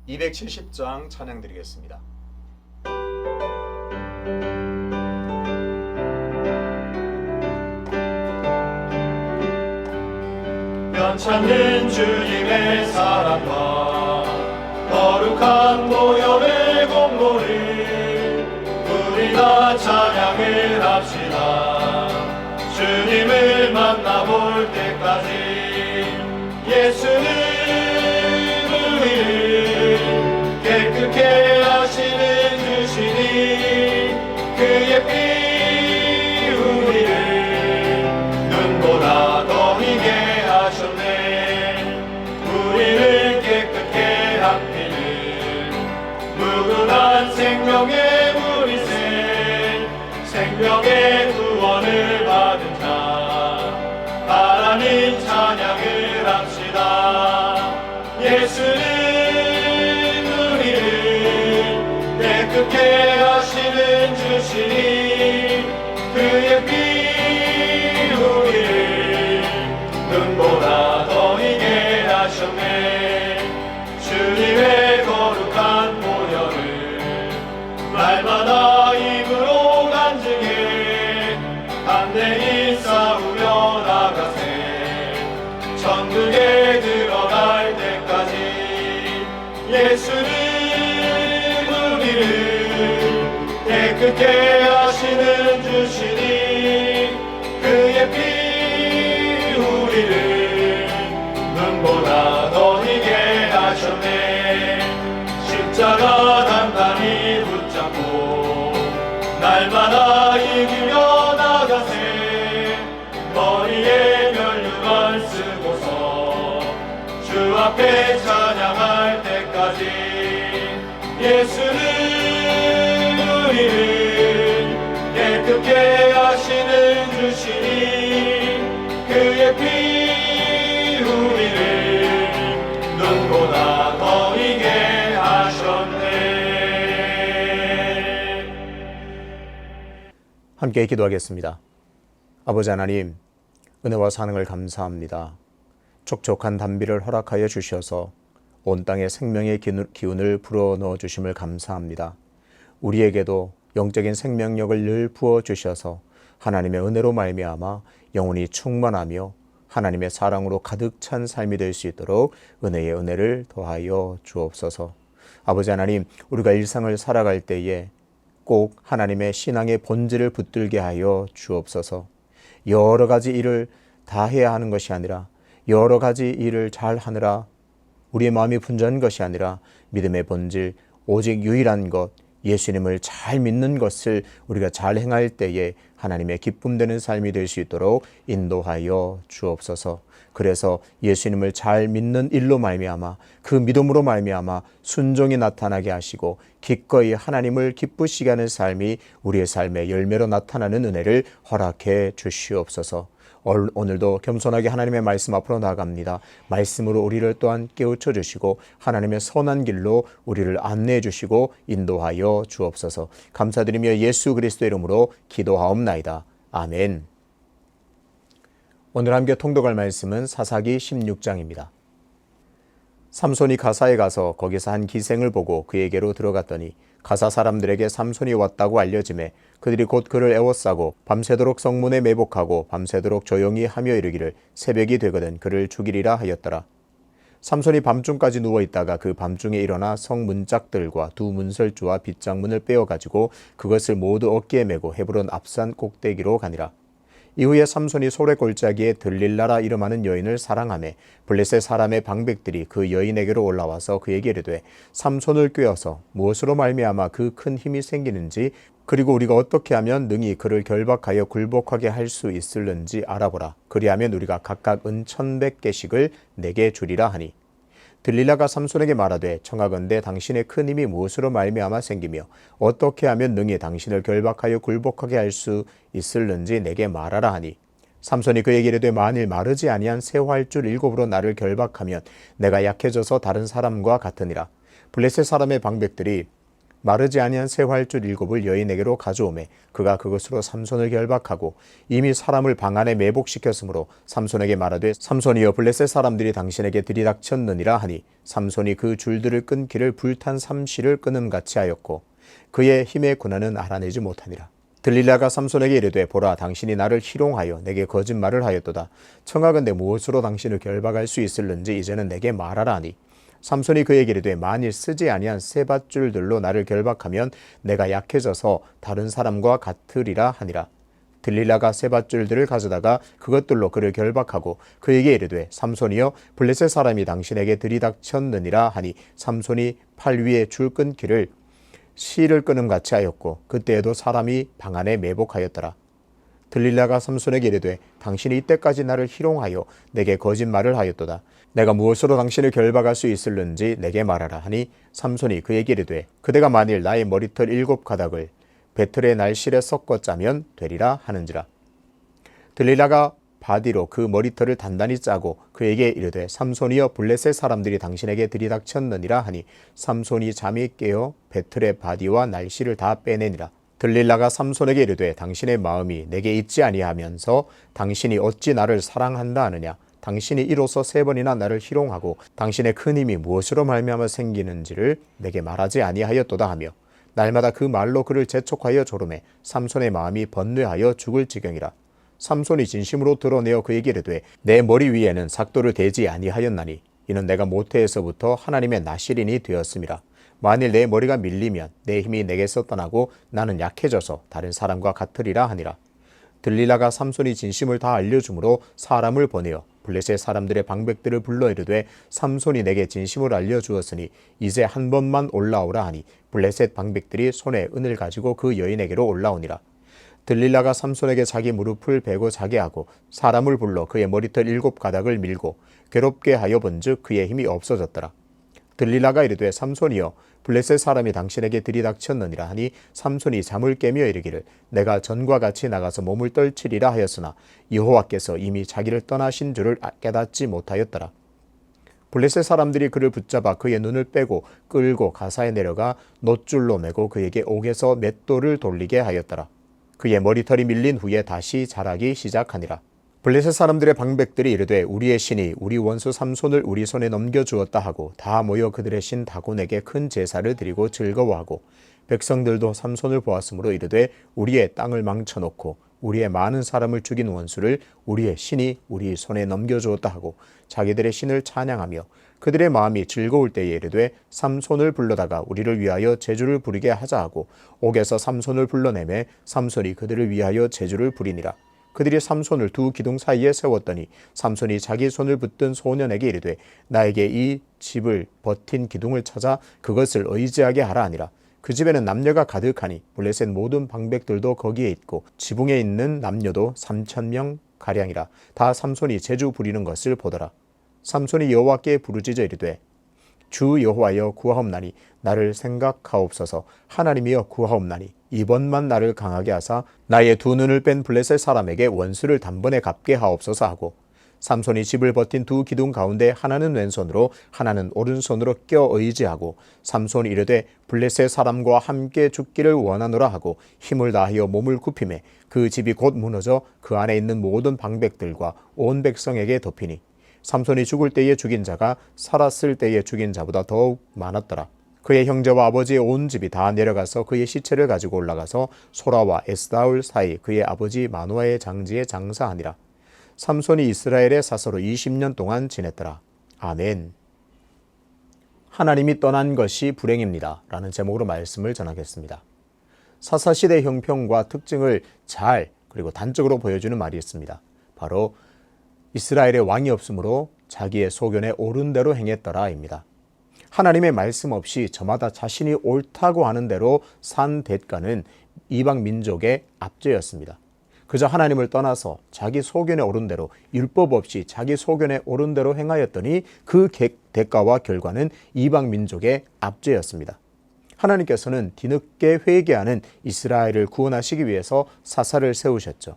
270장 찬양 드리겠습니다. 변찮는 주님의 사랑과 거룩한 보혈의 공로를 우리 다 찬양을 합시다. 주님을 만나볼 때까지 예수는 우리를 깨끗게 하시는 주시니 그의 피 우리를 눈보다 더 희게 하셨네. 우리를 깨끗게 하기를 무궁한 생명의 물이새 생명의 구원을 받은 자 하나님 찬양을 합시다. 예수는 우리를 깨끗게 하시는 주시니 그의 피 우리를 눈보다 더 희게 하셨네. 주님의 거룩한 보혈을 날마다 입으로 간증해 담대히 싸우며 나가세. 천국에 들어갈 때까지 예수는 우리를 깨끗게 하시는 주시니 그의 피 우리를 눈보다 더 희게 하셨네. 십자가 단단히 붙잡고 날마다 이기며 나가세. 머리에 면류관 쓰고서 주 앞에 찬양할 때까지 예수는 우리를 깨끗게 하시는 주시니 그의 피 우리를 눈보다 더 희게 하셨네. 함께 기도하겠습니다. 아버지 하나님, 은혜와 사랑을 감사합니다. 촉촉한 단비를 허락하여 주셔서 온 땅에 생명의 기운을 불어넣어 주심을 감사합니다. 우리에게도 영적인 생명력을 늘 부어주셔서 하나님의 은혜로 말미암아 영혼이 충만하며 하나님의 사랑으로 가득 찬 삶이 될 수 있도록 은혜의 은혜를 더하여 주옵소서. 아버지 하나님, 우리가 일상을 살아갈 때에 꼭 하나님의 신앙의 본질을 붙들게 하여 주옵소서. 여러 가지 일을 다 해야 하는 것이 아니라 여러 가지 일을 잘 하느라 우리의 마음이 분주한 것이 아니라 믿음의 본질, 오직 유일한 것, 예수님을 잘 믿는 것을 우리가 잘 행할 때에 하나님의 기쁨되는 삶이 될 수 있도록 인도하여 주옵소서. 그래서 예수님을 잘 믿는 일로 말미암아 그 믿음으로 말미암아 순종이 나타나게 하시고 기꺼이 하나님을 기쁘시게 하는 삶이 우리의 삶의 열매로 나타나는 은혜를 허락해 주시옵소서. 오늘도 겸손하게 하나님의 말씀 앞으로 나아갑니다. 말씀으로 우리를 또한 깨우쳐 주시고 하나님의 선한 길로 우리를 안내해 주시고 인도하여 주옵소서. 감사드리며 예수 그리스도의 이름으로 기도하옵나이다. 아멘. 오늘 함께 통독할 말씀은 사사기 16장입니다. 삼손이 가사에 가서 거기서 한 기생을 보고 그에게로 들어갔더니 가사 사람들에게 삼손이 왔다고 알려지매 그들이 곧 그를 애워싸고 밤새도록 성문에 매복하고 밤새도록 조용히 하며 이르기를 새벽이 되거든 그를 죽이리라 하였더라. 삼손이 밤중까지 누워있다가 그 밤중에 일어나 성 문짝들과 두 문설주와 빗장문을 빼어가지고 그것을 모두 어깨에 메고 헤브론 앞산 꼭대기로 가니라. 이후에 삼손이 소래 골짜기에 들릴라라 이름하는 여인을 사랑하매 블레셋 사람의 방백들이 그 여인에게로 올라와서 그에게 이르되 삼손을 꾀어서 무엇으로 말미암아 그 큰 힘이 생기는지 그리고 우리가 어떻게 하면 능히 그를 결박하여 굴복하게 할 수 있을는지 알아보라. 그리하면 우리가 각각 은 1,100개씩을 내게 주리라 하니 들릴라가 삼손에게 말하되 청하건대 당신의 큰 힘이 무엇으로 말미암아 생기며 어떻게 하면 능히 당신을 결박하여 굴복하게 할 수 있을는지 내게 말하라 하니 삼손이 그에게 이르되 만일 마르지 아니한 새 활줄 7으로 나를 결박하면 내가 약해져서 다른 사람과 같으니라. 블레셋 사람의 방백들이 마르지 아니한 새 활줄 7을 여인에게로 가져오매 그가 그것으로 삼손을 결박하고 이미 사람을 방 안에 매복시켰으므로 삼손에게 말하되 삼손이여 블레셋 사람들이 당신에게 들이닥쳤느니라 하니 삼손이 그 줄들을 끊기를 불탄 삼시를 끊음같이 하였고 그의 힘의 고난은 알아내지 못하니라. 들릴라가 삼손에게 이르되 보라 당신이 나를 희롱하여 내게 거짓말을 하였도다. 청하건대 무엇으로 당신을 결박할 수 있을는지 이제는 내게 말하라 하니 삼손이 그에게 이르되 만일 쓰지 아니한 새 밧줄들로 나를 결박하면 내가 약해져서 다른 사람과 같으리라 하니라. 들릴라가 새 밧줄들을 가져다가 그것들로 그를 결박하고 그에게 이르되 삼손이여 블레셋 사람이 당신에게 들이닥쳤느니라 하니 삼손이 팔 위에 줄 끊기를 실을 끊음같이 하였고 그때에도 사람이 방 안에 매복하였더라. 들릴라가 삼손에게 이르되 당신이 이때까지 나를 희롱하여 내게 거짓말을 하였도다. 내가 무엇으로 당신을 결박할 수 있을는지 내게 말하라 하니 삼손이 그에게 이르되 그대가 만일 나의 머리털 7가닥을 배틀의 날실에 섞어 짜면 되리라 하는지라. 들릴라가 바디로 그 머리털을 단단히 짜고 그에게 이르되 삼손이여 블레셋 사람들이 당신에게 들이닥쳤느니라 하니 삼손이 잠이 깨어 배틀의 바디와 날실을 다 빼내니라. 들릴라가 삼손에게 이르되 당신의 마음이 내게 있지 아니하면서 당신이 어찌 나를 사랑한다 하느냐. 당신이 이로써 3번이나 나를 희롱하고 당신의 큰 힘이 무엇으로 말미암아 생기는지를 내게 말하지 아니하였도다 하며 날마다 그 말로 그를 재촉하여 조르매 삼손의 마음이 번뇌하여 죽을 지경이라. 삼손이 진심으로 드러내어 그에게 이르되 내 머리 위에는 삭도를 대지 아니하였나니 이는 내가 모태에서부터 하나님의 나실인이 되었음이라. 만일 내 머리가 밀리면 내 힘이 내게서 떠나고 나는 약해져서 다른 사람과 같으리라 하니라. 들릴라가 삼손이 진심을 다 알려주므로 사람을 보내어 블레셋 사람들의 방백들을 불러 이르되 삼손이 내게 진심을 알려주었으니 이제 한 번만 올라오라 하니 블레셋 방백들이 손에 은을 가지고 그 여인에게로 올라오니라. 들릴라가 삼손에게 자기 무릎을 베고 자게 하고 사람을 불러 그의 머리털 7가닥을 밀고 괴롭게 하여 본즉 그의 힘이 없어졌더라. 들릴라가 이르되 삼손이여 블레셋 사람이 당신에게 들이닥쳤느니라 하니 삼손이 잠을 깨며 이르기를 내가 전과 같이 나가서 몸을 떨치리라 하였으나 여호와께서 이미 자기를 떠나신 줄을 깨닫지 못하였더라. 블레셋 사람들이 그를 붙잡아 그의 눈을 빼고 끌고 가사에 내려가 놋줄로 매고 그에게 옥에서 맷돌을 돌리게 하였더라. 그의 머리털이 밀린 후에 다시 자라기 시작하니라. 블레셋 사람들의 방백들이 이르되 우리의 신이 우리 원수 삼손을 우리 손에 넘겨주었다 하고 다 모여 그들의 신 다곤에게 큰 제사를 드리고 즐거워하고 백성들도 삼손을 보았으므로 이르되 우리의 땅을 망쳐놓고 우리의 많은 사람을 죽인 원수를 우리의 신이 우리 손에 넘겨주었다 하고 자기들의 신을 찬양하며 그들의 마음이 즐거울 때에 이르되 삼손을 불러다가 우리를 위하여 제주를 부리게 하자 하고 옥에서 삼손을 불러내매 삼손이 그들을 위하여 제주를 부리니라. 그들이 삼손을 두 기둥 사이에 세웠더니 삼손이 자기 손을 붙든 소년에게 이르되 나에게 이 집을 버틴 기둥을 찾아 그것을 의지하게 하라 하니라. 그 집에는 남녀가 가득하니 블레셋 모든 방백들도 거기에 있고 지붕에 있는 남녀도 3,000명 가량이라. 다 삼손이 제주 부리는 것을 보더라. 삼손이 여호와께 부르짖어 이르되 주 여호와여 구하옵나니 나를 생각하옵소서. 하나님이여 구하옵나니 이번만 나를 강하게 하사 나의 두 눈을 뺀 블레셋 사람에게 원수를 단번에 갚게 하옵소서 하고 삼손이 집을 버틴 두 기둥 가운데 하나는 왼손으로 하나는 오른손으로 껴 의지하고 삼손이 이르되 블레셋 사람과 함께 죽기를 원하노라 하고 힘을 다하여 몸을 굽히매 그 집이 곧 무너져 그 안에 있는 모든 방백들과 온 백성에게 덮이니 삼손이 죽을 때에 죽인 자가 살았을 때에 죽인 자보다 더욱 많았더라. 그의 형제와 아버지의 온 집이 다 내려가서 그의 시체를 가지고 올라가서 소라와 에스다울 사이 그의 아버지 마노아의 장지에 장사하니라. 삼손이 이스라엘의 사서로 20년 동안 지냈더라. 아멘. 하나님이 떠난 것이 불행입니다. 라는 제목으로 말씀을 전하겠습니다. 사사시대 형평과 특징을 잘 그리고 단적으로 보여주는 말이 있습니다. 바로 이스라엘의 왕이 없으므로 자기의 소견에 옳은 대로 행했더라입니다. 하나님의 말씀 없이 저마다 자신이 옳다고 하는 대로 산 대가는 이방 민족의 압제였습니다. 그저 하나님을 떠나서 자기 소견에 옳은 대로 율법 없이 자기 소견에 옳은 대로 행하였더니 그 대가와 결과는 이방 민족의 압제였습니다. 하나님께서는 뒤늦게 회개하는 이스라엘을 구원하시기 위해서 사사를 세우셨죠.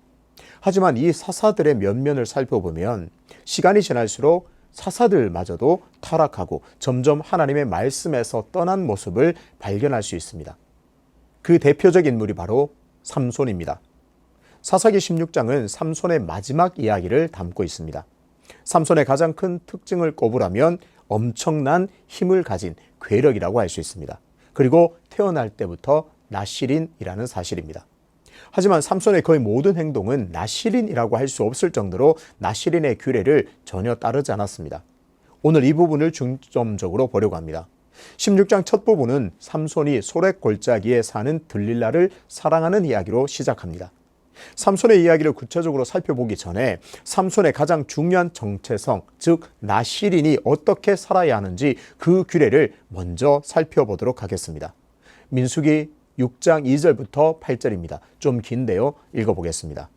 하지만 이 사사들의 면면을 살펴보면 시간이 지날수록 사사들마저도 타락하고 점점 하나님의 말씀에서 떠난 모습을 발견할 수 있습니다. 그 대표적 인물이 바로 삼손입니다. 사사기 16장은 삼손의 마지막 이야기를 담고 있습니다. 삼손의 가장 큰 특징을 꼽으라면 엄청난 힘을 가진 괴력이라고 할 수 있습니다. 그리고 태어날 때부터 나실인이라는 사실입니다. 하지만 삼손의 거의 모든 행동은 나실인이라고 할 수 없을 정도로 나실인의 규례를 전혀 따르지 않았습니다. 오늘 이 부분을 중점적으로 보려고 합니다. 16장 첫 부분은 삼손이 소렉 골짜기에 사는 들릴라를 사랑하는 이야기로 시작합니다. 삼손의 이야기를 구체적으로 살펴보기 전에 삼손의 가장 중요한 정체성, 즉 나실인이 어떻게 살아야 하는지 그 규례를 먼저 살펴보도록 하겠습니다. 민수기 6장 2절부터 8절입니다. 좀 긴데요. 읽어보겠습니다.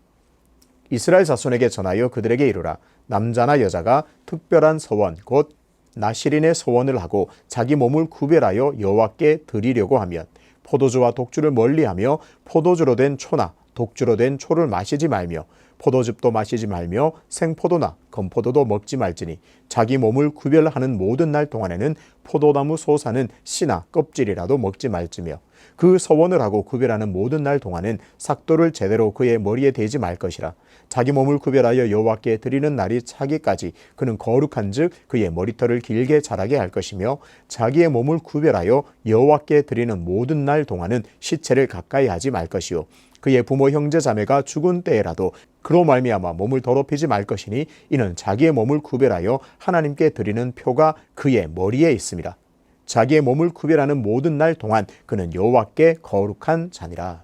이스라엘 자손에게 전하여 그들에게 이르라. 남자나 여자가 특별한 서원 곧 나실인의 서원을 하고 자기 몸을 구별하여 여호와께 드리려고 하면 포도주와 독주를 멀리하며 포도주로 된 초나 독주로 된 초를 마시지 말며 포도즙도 마시지 말며 생포도나 건포도도 먹지 말지니 자기 몸을 구별하는 모든 날 동안에는 포도나무 솟아는 씨나 껍질이라도 먹지 말지며 그 서원을 하고 구별하는 모든 날 동안은 삭도를 제대로 그의 머리에 대지 말 것이라. 자기 몸을 구별하여 여호와께 드리는 날이 차기까지 그는 거룩한즉 그의 머리털을 길게 자라게 할 것이며 자기의 몸을 구별하여 여호와께 드리는 모든 날 동안은 시체를 가까이 하지 말 것이요 그의 부모 형제 자매가 죽은 때에라도 그로 말미암아 몸을 더럽히지 말 것이니 이는 자기의 몸을 구별하여 하나님께 드리는 표가 그의 머리에 있습니다. 자기의 몸을 구별하는 모든 날 동안 그는 여호와께 거룩한 자니라.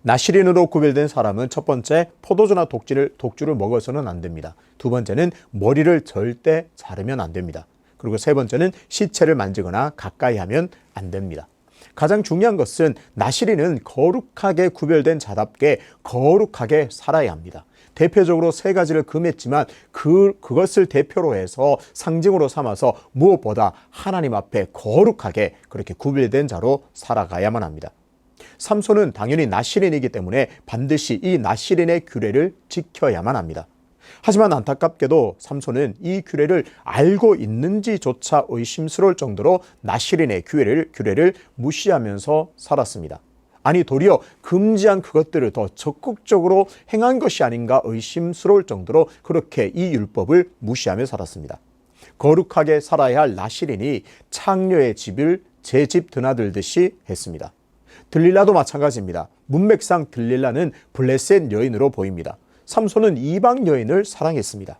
나실인으로 구별된 사람은 첫 번째 포도주나 독주를 먹어서는 안 됩니다. 두 번째는 머리를 절대 자르면 안 됩니다. 그리고 세 번째는 시체를 만지거나 가까이 하면 안 됩니다. 가장 중요한 것은 나실인은 거룩하게 구별된 자답게 거룩하게 살아야 합니다. 대표적으로 세 가지를 금했지만 그것을 대표로 해서 상징으로 삼아서 무엇보다 하나님 앞에 거룩하게 그렇게 구별된 자로 살아가야만 합니다. 삼손은 당연히 나실인이기 때문에 반드시 이 나실인의 규례를 지켜야만 합니다. 하지만 안타깝게도 삼손은 이 규례를 알고 있는지조차 의심스러울 정도로 나실인의 규례를 무시하면서 살았습니다. 아니 도리어 금지한 그것들을 더 적극적으로 행한 것이 아닌가 의심스러울 정도로 그렇게 이 율법을 무시하며 살았습니다. 거룩하게 살아야 할 나실인이 창녀의 집을 제 집 드나들듯이 했습니다. 들릴라도 마찬가지입니다. 문맥상 들릴라는 블레셋 여인으로 보입니다. 삼손은 이방 여인을 사랑했습니다.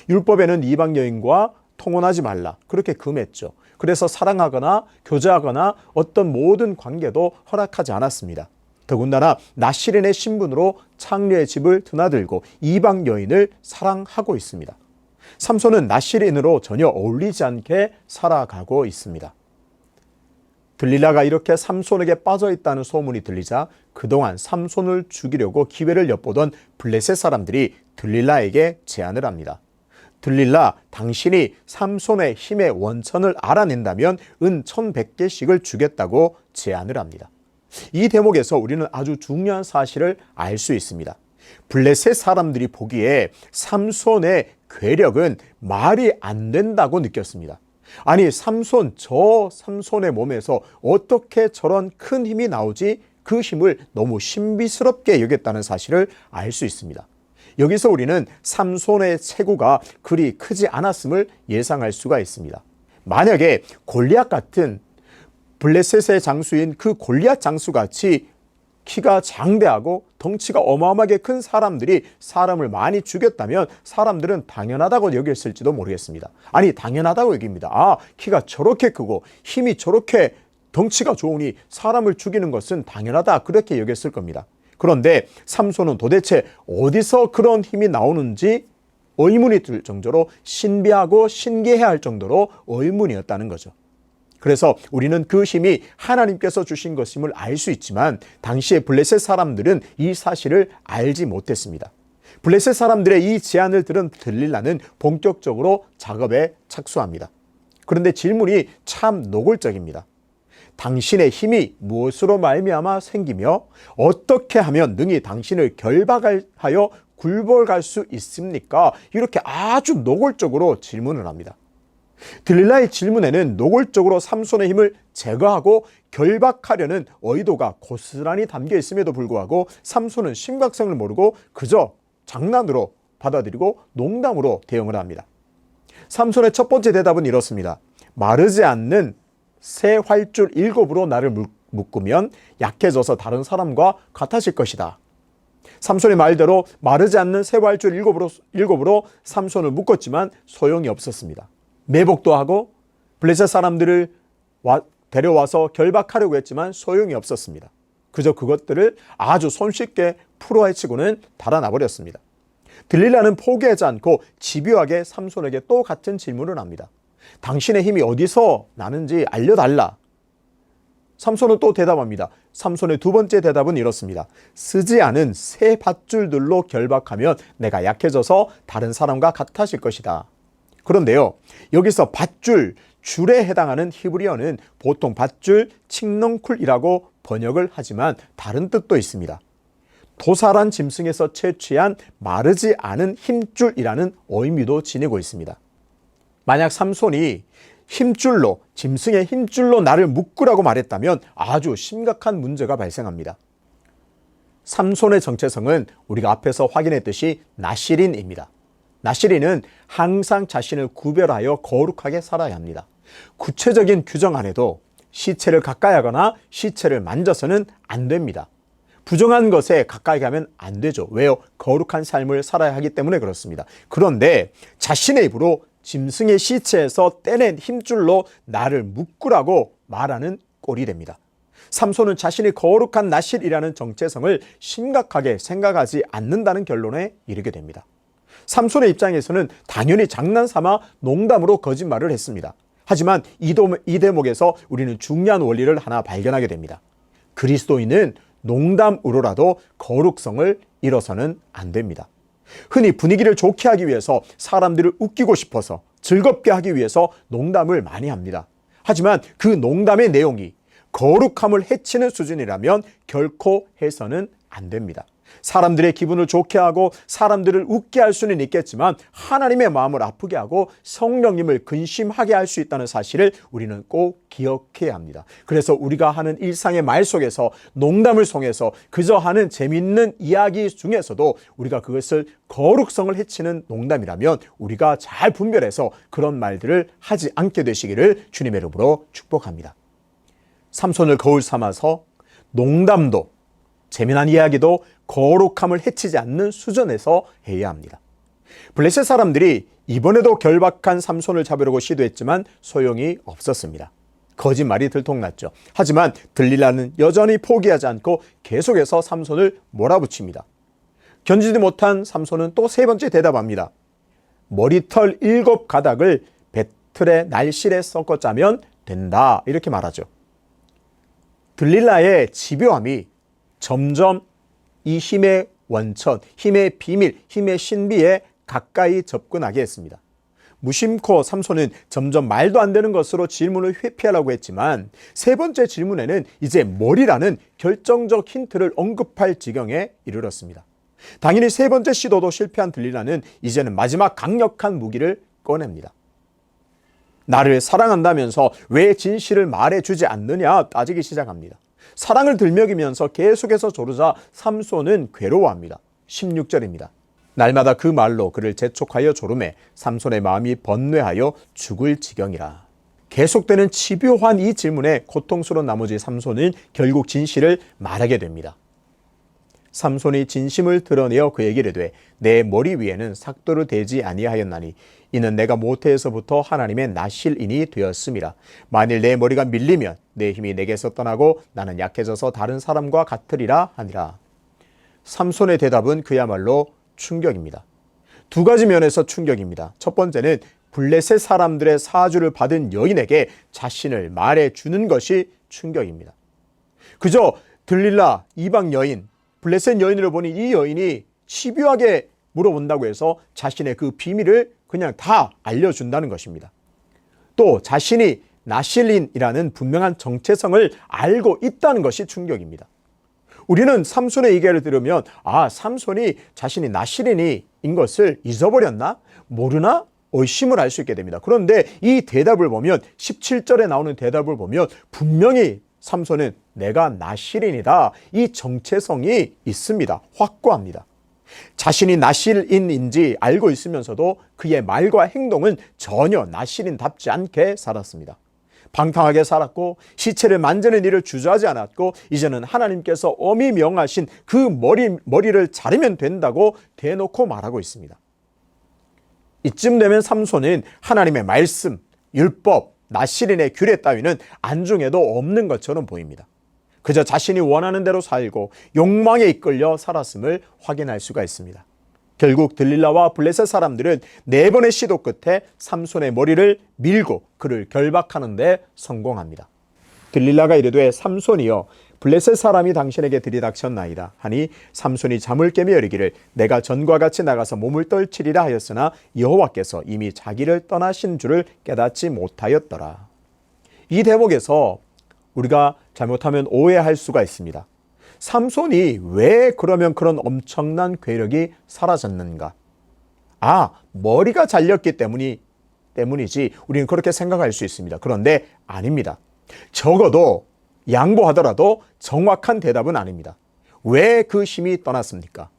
율법에는 이방 여인과 통혼하지 말라 그렇게 금했죠. 그래서 사랑하거나 교제하거나 어떤 모든 관계도 허락하지 않았습니다. 더군다나 나실인의 신분으로 창녀의 집을 드나들고 이방 여인을 사랑하고 있습니다. 삼손은 나실인으로 전혀 어울리지 않게 살아가고 있습니다. 들릴라가 이렇게 삼손에게 빠져 있다는 소문이 들리자 그동안 삼손을 죽이려고 기회를 엿보던 블레셋 사람들이 들릴라에게 제안을 합니다. 들릴라, 당신이 삼손의 힘의 원천을 알아낸다면 은 1100개씩을 주겠다고 제안을 합니다. 이 대목에서 우리는 아주 중요한 사실을 알 수 있습니다. 블레셋 사람들이 보기에 삼손의 괴력은 말이 안 된다고 느꼈습니다. 아니 삼손의 몸에서 어떻게 저런 큰 힘이 나오지? 그 힘을 너무 신비스럽게 여겼다는 사실을 알 수 있습니다. 여기서 우리는 삼손의 체구가 그리 크지 않았음을 예상할 수가 있습니다. 만약에 골리앗 같은 블레셋의 장수인 그 골리앗 장수같이 키가 장대하고 덩치가 어마어마하게 큰 사람들이 사람을 많이 죽였다면 사람들은 당연하다고 여겼을지도 모르겠습니다. 아니 당연하다고 여깁니다. 키가 저렇게 크고 힘이 저렇게 덩치가 좋으니 사람을 죽이는 것은 당연하다 그렇게 여겼을 겁니다. 그런데 삼손은 도대체 어디서 그런 힘이 나오는지 의문이 들 정도로 신비하고 신기해야 할 정도로 의문이었다는 거죠. 그래서 우리는 그 힘이 하나님께서 주신 것임을 알 수 있지만 당시의 블레셋 사람들은 이 사실을 알지 못했습니다. 블레셋 사람들의 이 제안을 들은 들릴라는 본격적으로 작업에 착수합니다. 그런데 질문이 참 노골적입니다. 당신의 힘이 무엇으로 말미암아 생기며 어떻게 하면 능히 당신을 결박하여 굴복할 수 있습니까? 이렇게 아주 노골적으로 질문을 합니다. 들릴라의 질문에는 노골적으로 삼손의 힘을 제거하고 결박하려는 의도가 고스란히 담겨 있음에도 불구하고 삼손은 심각성을 모르고 그저 장난으로 받아들이고 농담으로 대응을 합니다. 삼손의 첫 번째 대답은 이렇습니다. 마르지 않는 새 활줄 7으로 나를 묶으면 약해져서 다른 사람과 같아질 것이다. 삼손의 말대로 마르지 않는 새 활줄 7으로 삼손을 묶었지만 소용이 없었습니다. 매복도 하고 블레셋 사람들을 데려와서 결박하려고 했지만 소용이 없었습니다. 그저 그것들을 아주 손쉽게 풀어헤치고는 달아나 버렸습니다. 들릴라는 포기하지 않고 집요하게 삼손에게 또 같은 질문을 합니다. 당신의 힘이 어디서 나는지 알려달라. 삼손은 또 대답합니다. 삼손의 두 번째 대답은 이렇습니다. 쓰지 않은 새 밧줄들로 결박하면 내가 약해져서 다른 사람과 같아질 것이다. 그런데요, 여기서 밧줄, 줄에 해당하는 히브리어는 보통 밧줄, 칙넝쿨이라고 번역을 하지만 다른 뜻도 있습니다. 도살한 짐승에서 채취한 마르지 않은 힘줄이라는 의미도 지니고 있습니다. 만약 삼손이 힘줄로, 짐승의 힘줄로 나를 묶으라고 말했다면 아주 심각한 문제가 발생합니다. 삼손의 정체성은 우리가 앞에서 확인했듯이 나실인입니다. 나실인은 항상 자신을 구별하여 거룩하게 살아야 합니다. 구체적인 규정 안에도 시체를 가까이 하거나 시체를 만져서는 안 됩니다. 부정한 것에 가까이 가면 안 되죠. 왜요? 거룩한 삶을 살아야 하기 때문에 그렇습니다. 그런데 자신의 입으로 짐승의 시체에서 떼낸 힘줄로 나를 묶으라고 말하는 꼴이 됩니다. 삼손은 자신이 거룩한 나실이라는 정체성을 심각하게 생각하지 않는다는 결론에 이르게 됩니다. 삼손의 입장에서는 당연히 장난삼아 농담으로 거짓말을 했습니다. 하지만 이 대목에서 우리는 중요한 원리를 하나 발견하게 됩니다. 그리스도인은 농담으로라도 거룩성을 잃어서는 안 됩니다. 흔히 분위기를 좋게 하기 위해서 사람들을 웃기고 싶어서 즐겁게 하기 위해서 농담을 많이 합니다. 하지만 그 농담의 내용이 거룩함을 해치는 수준이라면 결코 해서는 안 됩니다. 사람들의 기분을 좋게 하고 사람들을 웃게 할 수는 있겠지만 하나님의 마음을 아프게 하고 성령님을 근심하게 할 수 있다는 사실을 우리는 꼭 기억해야 합니다. 그래서 우리가 하는 일상의 말 속에서 농담을 통해서 그저 하는 재밌는 이야기 중에서도 우리가 그것을 거룩성을 해치는 농담이라면 우리가 잘 분별해서 그런 말들을 하지 않게 되시기를 주님의 이름으로 축복합니다. 삼손을 거울 삼아서 농담도 재미난 이야기도 거룩함을 해치지 않는 수준에서 해야 합니다. 블레셋 사람들이 이번에도 결박한 삼손을 잡으려고 시도했지만 소용이 없었습니다. 거짓말이 들통났죠. 하지만 들릴라는 여전히 포기하지 않고 계속해서 삼손을 몰아붙입니다. 견디지 못한 삼손은 또 세 번째 대답합니다. 머리털 7가닥을 배틀의 날실에 섞어 짜면 된다. 이렇게 말하죠. 들릴라의 집요함이 점점 이 힘의 원천, 힘의 비밀, 힘의 신비에 가까이 접근하게 했습니다. 무심코 삼손은 점점 말도 안 되는 것으로 질문을 회피하려고 했지만 세 번째 질문에는 이제 머리라는 결정적 힌트를 언급할 지경에 이르렀습니다. 당연히 세 번째 시도도 실패한 들릴라는 이제는 마지막 강력한 무기를 꺼냅니다. 나를 사랑한다면서 왜 진실을 말해주지 않느냐 따지기 시작합니다. 사랑을 들먹이면서 계속해서 조르자 삼손은 괴로워합니다. 16절입니다. 날마다 그 말로 그를 재촉하여 조르매 삼손의 마음이 번뇌하여 죽을 지경이라. 계속되는 집요한 이 질문에 고통스러운 나머지 삼손은 결국 진실을 말하게 됩니다. 삼손이 진심을 드러내어 그에게 이르되 내 머리 위에는 삭도를 대지 아니하였나니 이는 내가 모태에서부터 하나님의 나실인이 되었음이라. 만일 내 머리가 밀리면 내 힘이 내게서 떠나고 나는 약해져서 다른 사람과 같으리라 하니라. 삼손의 대답은 그야말로 충격입니다. 두 가지 면에서 충격입니다. 첫 번째는 블레셋 사람들의 사주를 받은 여인에게 자신을 말해주는 것이 충격입니다. 그저 들릴라 이방 여인, 블레셋 여인을 보니 이 여인이 집요하게 물어본다고 해서 자신의 그 비밀을 그냥 다 알려준다는 것입니다. 또 자신이 나실린이라는 분명한 정체성을 알고 있다는 것이 충격입니다. 우리는 삼손의 얘기를 들으면 삼손이 자신이 나실린인 것을 잊어버렸나? 모르나? 의심을 할 수 있게 됩니다. 그런데 이 대답을 보면 17절에 나오는 대답을 보면 분명히 삼손은 내가 나실인이다. 이 정체성이 있습니다. 확고합니다. 자신이 나실인인지 알고 있으면서도 그의 말과 행동은 전혀 나실인답지 않게 살았습니다. 방탕하게 살았고 시체를 만지는 일을 주저하지 않았고 이제는 하나님께서 엄히 명하신 그 머리를 자르면 된다고 대놓고 말하고 있습니다. 이쯤 되면 삼손은 하나님의 말씀, 율법, 나실인의 규례 따위는 안중에도 없는 것처럼 보입니다. 그저 자신이 원하는 대로 살고 욕망에 이끌려 살았음을 확인할 수가 있습니다. 결국 들릴라와 블레셋 사람들은 4번의 시도 끝에 삼손의 머리를 밀고 그를 결박하는 데 성공합니다. 들릴라가 이르되 삼손이여 블레셋 사람이 당신에게 들이닥쳤나이다 하니 삼손이 잠을 깨며 이르기를 내가 전과 같이 나가서 몸을 떨치리라 하였으나 여호와께서 이미 자기를 떠나신 줄을 깨닫지 못하였더라. 이 대목에서 우리가 잘못하면 오해할 수가 있습니다. 삼손이 왜 그러면 그런 엄청난 괴력이 사라졌는가? 머리가 잘렸기 때문이지 우리는 그렇게 생각할 수 있습니다. 그런데 아닙니다. 적어도 양보하더라도 정확한 대답은 아닙니다. 왜 그 힘이 떠났습니까?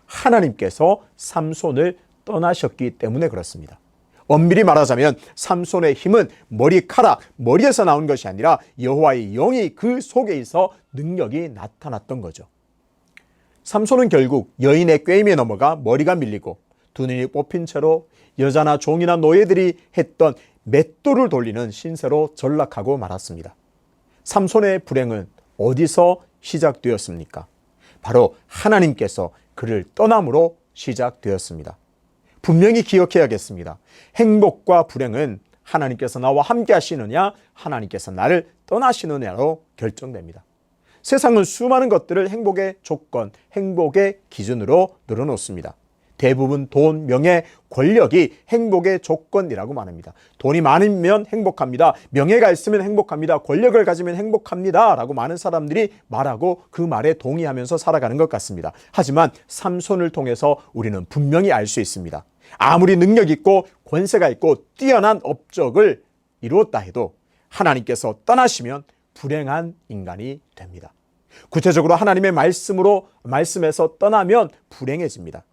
하나님께서 삼손을 떠나셨기 때문에 그렇습니다. 엄밀히 말하자면 삼손의 힘은 머리에서 나온 것이 아니라 여호와의 영이 그 속에 있어 능력이 나타났던 거죠. 삼손은 결국 여인의 꾀임에 넘어가 머리가 밀리고 두 눈이 뽑힌 채로 여자나 종이나 노예들이 했던 맷돌을 돌리는 신세로 전락하고 말았습니다. 삼손의 불행은 어디서 시작되었습니까? 바로 하나님께서 그를 떠남으로 시작되었습니다. 분명히 기억해야겠습니다. 행복과 불행은 하나님께서 나와 함께 하시느냐, 하나님께서 나를 떠나시느냐로 결정됩니다. 세상은 수많은 것들을 행복의 조건, 행복의 기준으로 늘어놓습니다. 대부분 돈, 명예, 권력이 행복의 조건이라고 말합니다. 돈이 많으면 행복합니다. 명예가 있으면 행복합니다. 권력을 가지면 행복합니다. 라고 많은 사람들이 말하고 그 말에 동의하면서 살아가는 것 같습니다. 하지만 삼손을 통해서 우리는 분명히 알 수 있습니다. 아무리 능력 있고 권세가 있고 뛰어난 업적을 이루었다 해도 하나님께서 떠나시면 불행한 인간이 됩니다. 구체적으로 하나님의 말씀에서 떠나면 불행해집니다.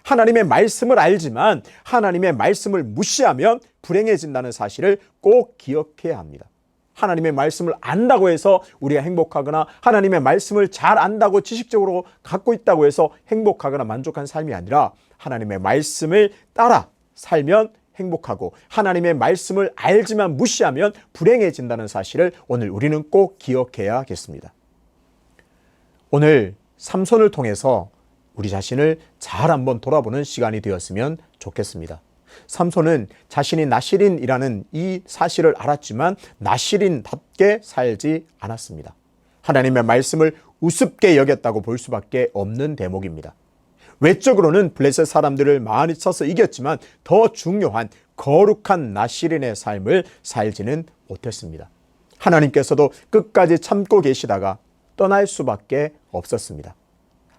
하나님의 말씀을 알지만 하나님의 말씀을 무시하면 불행해진다는 사실을 꼭 기억해야 합니다. 하나님의 말씀을 안다고 해서 우리가 행복하거나 하나님의 말씀을 잘 안다고 지식적으로 갖고 있다고 해서 행복하거나 만족한 삶이 아니라 하나님의 말씀을 따라 살면 행복하고 하나님의 말씀을 알지만 무시하면 불행해진다는 사실을 오늘 우리는 꼭 기억해야겠습니다. 오늘 삼손을 통해서 우리 자신을 잘 한번 돌아보는 시간이 되었으면 좋겠습니다. 삼손은 자신이 나실인이라는 이 사실을 알았지만 나실인답게 살지 않았습니다. 하나님의 말씀을 우습게 여겼다고 볼 수밖에 없는 대목입니다. 외적으로는 블레셋 사람들을 많이 쳐서 이겼지만 더 중요한 거룩한 나실인의 삶을 살지는 못했습니다. 하나님께서도 끝까지 참고 계시다가 떠날 수밖에 없었습니다.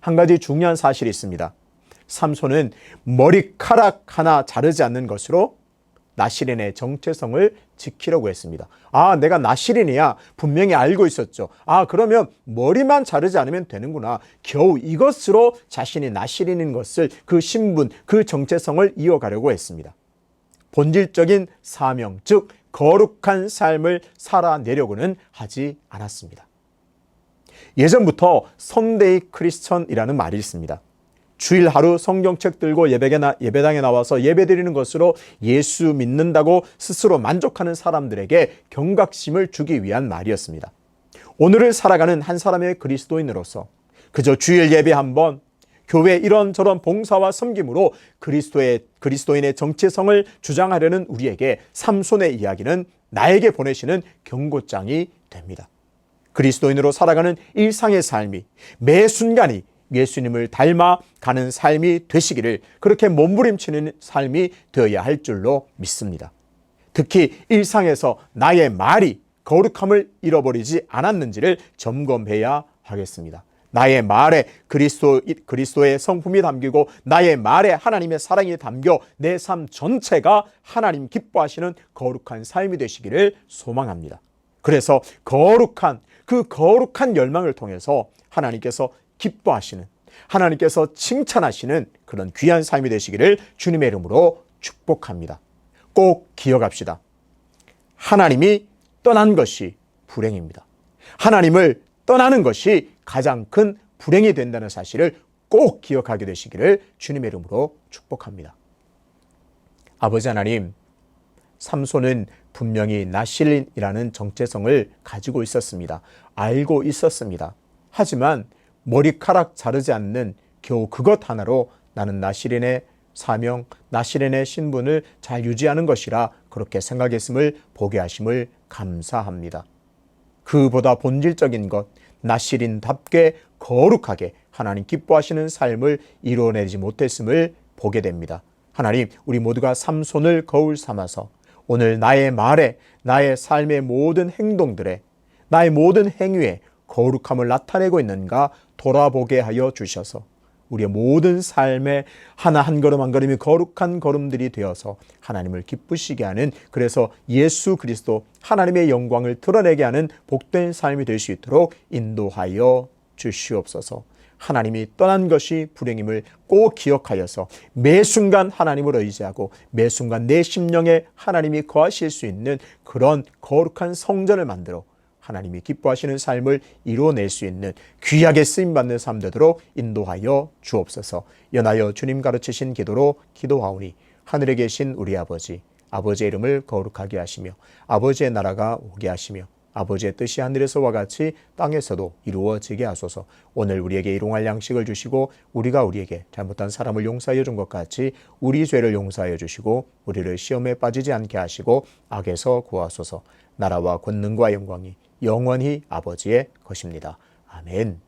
한 가지 중요한 사실이 있습니다. 삼손은 머리카락 하나 자르지 않는 것으로 나실인의 정체성을 지키려고 했습니다. 내가 나실인이야 분명히 알고 있었죠. 그러면 머리만 자르지 않으면 되는구나. 겨우 이것으로 자신이 나실인인 것을, 그 신분, 그 정체성을 이어가려고 했습니다. 본질적인 사명, 즉 거룩한 삶을 살아내려고는 하지 않았습니다. 예전부터 선데이 크리스천이라는 말이 있습니다. 주일 하루 성경책 들고 예배당에 나와서 예배드리는 것으로 예수 믿는다고 스스로 만족하는 사람들에게 경각심을 주기 위한 말이었습니다. 오늘을 살아가는 한 사람의 그리스도인으로서 그저 주일 예배 한번, 교회 이런저런 봉사와 섬김으로 그리스도인의 정체성을 주장하려는 우리에게 삼손의 이야기는 나에게 보내시는 경고장이 됩니다. 그리스도인으로 살아가는 일상의 삶이 매 순간이 예수님을 닮아가는 삶이 되시기를, 그렇게 몸부림치는 삶이 되어야 할 줄로 믿습니다. 특히 일상에서 나의 말이 거룩함을 잃어버리지 않았는지를 점검해야 하겠습니다. 나의 말에 그리스도의 성품이 담기고 나의 말에 하나님의 사랑이 담겨 내 삶 전체가 하나님 기뻐하시는 거룩한 삶이 되시기를 소망합니다. 그래서 그 거룩한 열망을 통해서 하나님께서 기뻐하시는, 하나님께서 칭찬하시는 그런 귀한 삶이 되시기를 주님의 이름으로 축복합니다. 꼭 기억합시다. 하나님이 떠난 것이 불행입니다. 하나님을 떠나는 것이 가장 큰 불행이 된다는 사실을 꼭 기억하게 되시기를 주님의 이름으로 축복합니다. 아버지 하나님, 삼손은 분명히 나실이라는 정체성을 가지고 있었습니다. 알고 있었습니다. 하지만 머리카락 자르지 않는 겨우 그것 하나로 나는 나실인의 사명, 나실인의 신분을 잘 유지하는 것이라 그렇게 생각했음을 보게 하심을 감사합니다. 그보다 본질적인 것, 나실인답게 거룩하게 하나님 기뻐하시는 삶을 이뤄내지 못했음을 보게 됩니다. 하나님, 우리 모두가 삼손을 거울 삼아서 오늘 나의 말에, 나의 삶의 모든 행동들에, 나의 모든 행위에 거룩함을 나타내고 있는가 돌아보게 하여 주셔서 우리의 모든 삶의 하나 한 걸음 한 걸음이 거룩한 걸음들이 되어서 하나님을 기쁘시게 하는, 그래서 예수 그리스도 하나님의 영광을 드러내게 하는 복된 삶이 될 수 있도록 인도하여 주시옵소서. 하나님이 떠난 것이 불행임을 꼭 기억하여서 매 순간 하나님을 의지하고 매 순간 내 심령에 하나님이 거하실 수 있는 그런 거룩한 성전을 만들어 하나님이 기뻐하시는 삶을 이루어낼 수 있는 귀하게 쓰임받는 삶 되도록 인도하여 주옵소서. 연하여 주님 가르치신 기도로 기도하오니 하늘에 계신 우리 아버지, 아버지의 이름을 거룩하게 하시며 아버지의 나라가 오게 하시며 아버지의 뜻이 하늘에서와 같이 땅에서도 이루어지게 하소서. 오늘 우리에게 일용할 양식을 주시고 우리가 우리에게 잘못한 사람을 용서하여 준 것 같이 우리 죄를 용서하여 주시고 우리를 시험에 빠지지 않게 하시고 악에서 구하소서. 나라와 권능과 영광이 영원히 아버지의 것입니다. 아멘.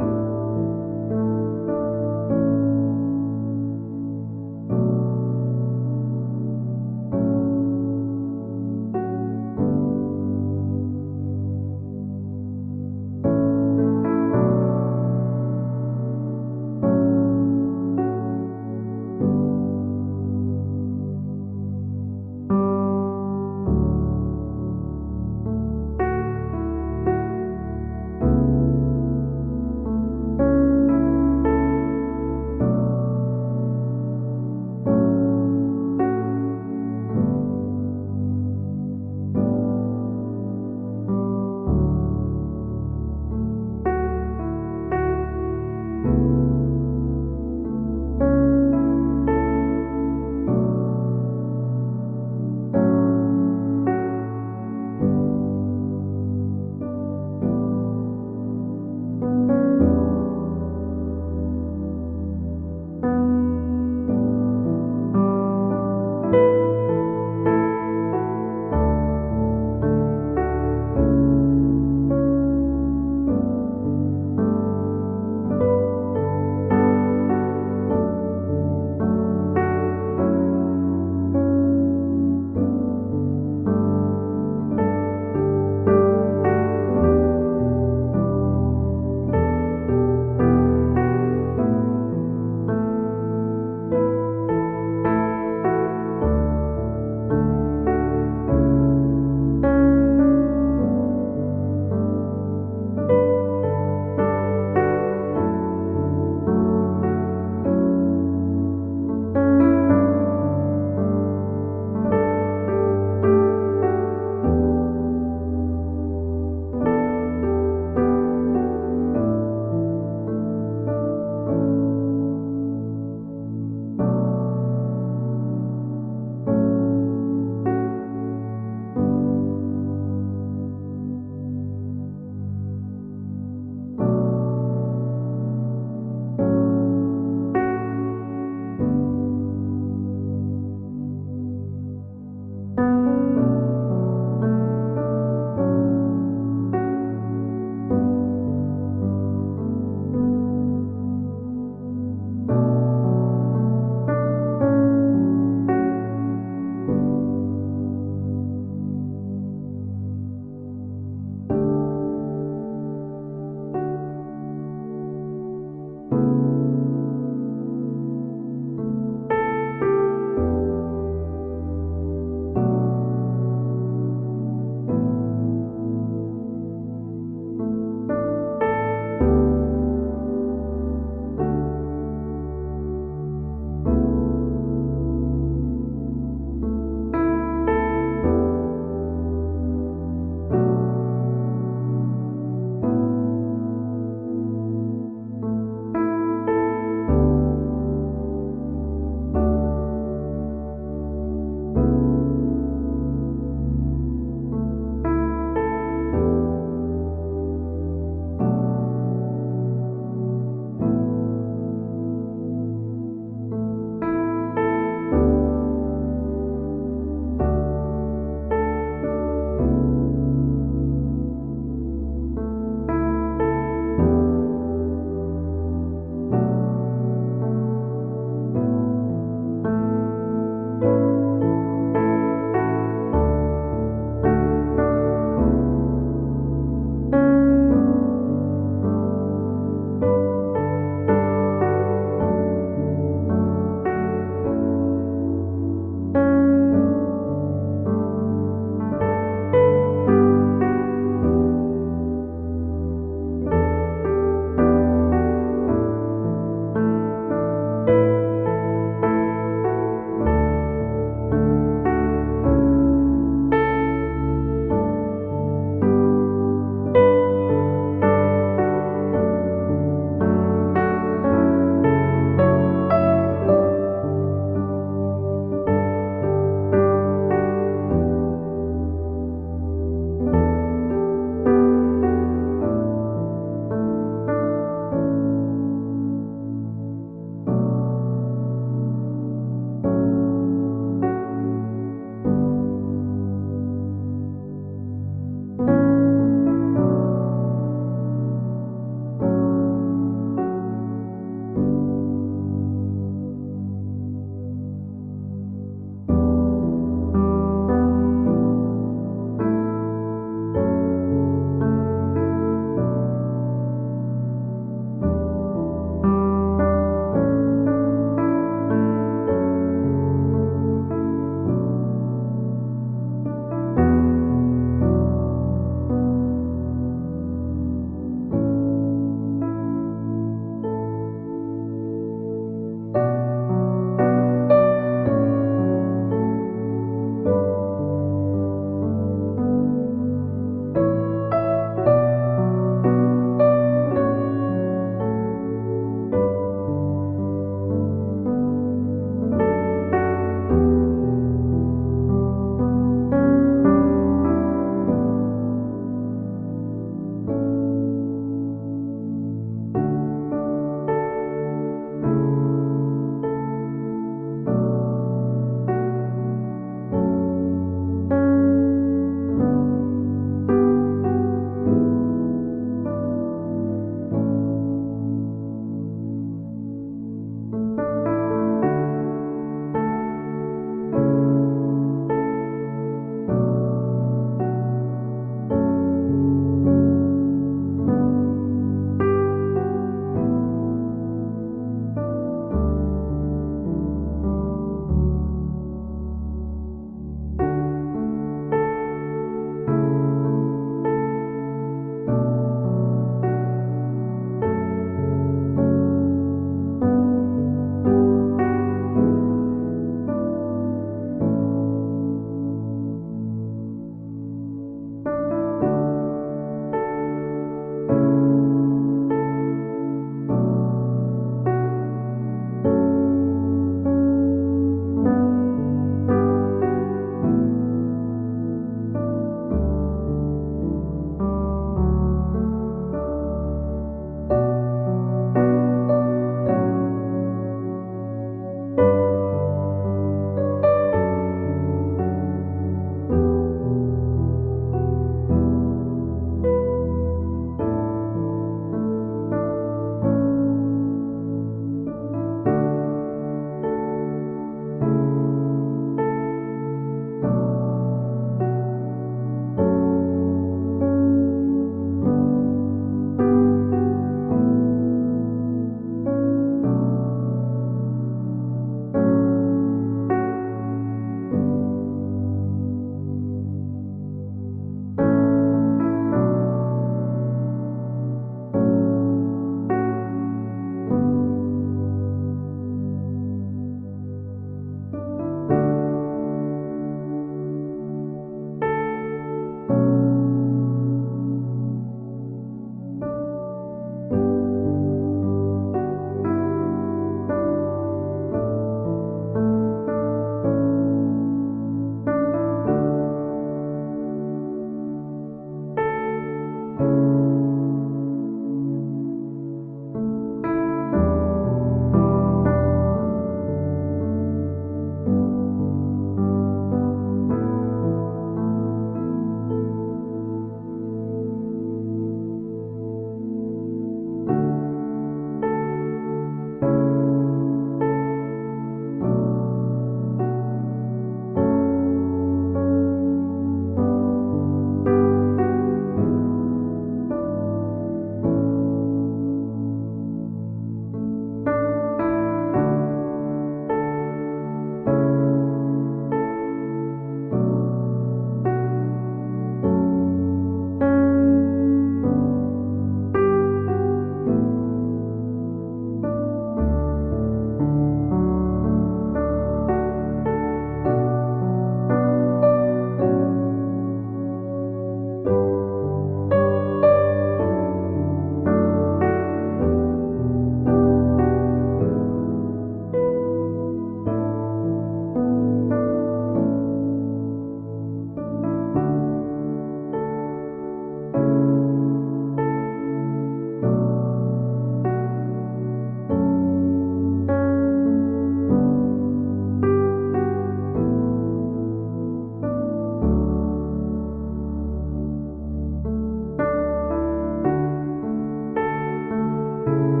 주시옵소서.